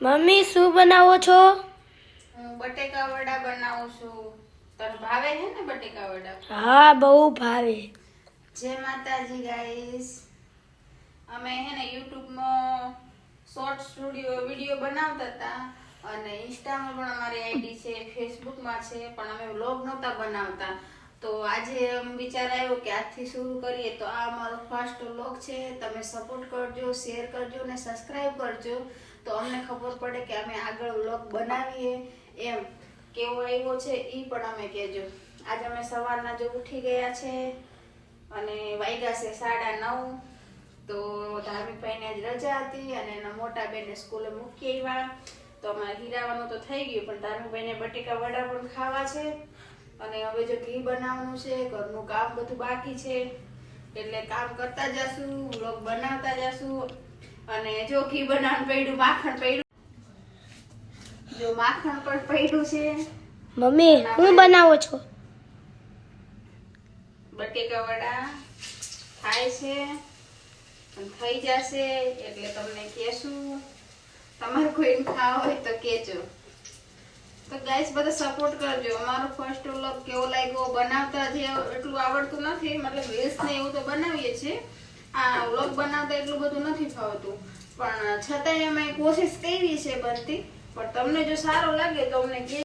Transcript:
Mummy શું બનાવો છો? હું બટેકા વડા બનાવું છું. તને ભાવે છે ને બટેકા વડા? હા બહુ ભાવે. જય માતાજી ગાઈસ. અમે હે ને YouTube માં શોર્ટ સ્ટુડિયો વિડિયો બનાવતા હતા અને ઇન્સ્ટામાં પણ અમારી આઈડી છે, Facebook માં છે, પણ અમે વ્લોગ નહોતા બનાવતા. તો આજે વિચાર આવ્યો કે આજથી શરૂ કરીએ. તો આ અમારો ફર્સ્ટ વ્લોગ છે. તમે સપોર્ટ કરજો, શેર કરજો અને સબસ્ક્રાઇબ કરજો, તો અમને ખબર પડે કે અમે આગળ વ્લોગ બનાવીએ એમ. કેવો આવ્યો છે એ પણ અમે કહેજો. આજે અમે સવારના જો ઉઠી ગયા છે અને વાગ્યા છે 9:30. તો ધાર્મિકભાઈને આજ રજા હતી અને એના મોટા બેનને સ્કૂલે મૂકી આવ્યા. તો અમારે હીરાવાનું તો થઈ ગયું, પણ ધાર્મિકભાઈને બટેકા વડા પણ ખાવા છે અને હવે જો ઘી બનાવવાનું છે, ઘરનું કામ બધું બાકી છે, એટલે કામ કરતા જશું, વ્લોગ બનાવતા જશું. અને જો ઘી બનાવવાનું પડ્યું, માખણ પડ્યું, જો માખણ પણ પડ્યું છે. મમ્મી શું બનાવો છો? બટેકા વડા થાય છે અને થઈ જશે એટલે તમને કહેશું. તમારે કોઈ ખાવા હોય તો કહેજો. તો ગાઈસ બધા સપોર્ટ કરજો. અમારો ફર્સ્ટ વ્લોગ કેવો લાગ્યો, બનાવતા જે એટલું આવડતું નથી, મતલબ રીલ્સ ને એવું તો બનાવીએ છીએ, આ વ્લોગ બનાવતા એટલું બધું નથી ફાવતું, પણ છતાંય અમે કોશિશ કરી છે બનતી. પણ તમને જો સારો લાગે તો અમને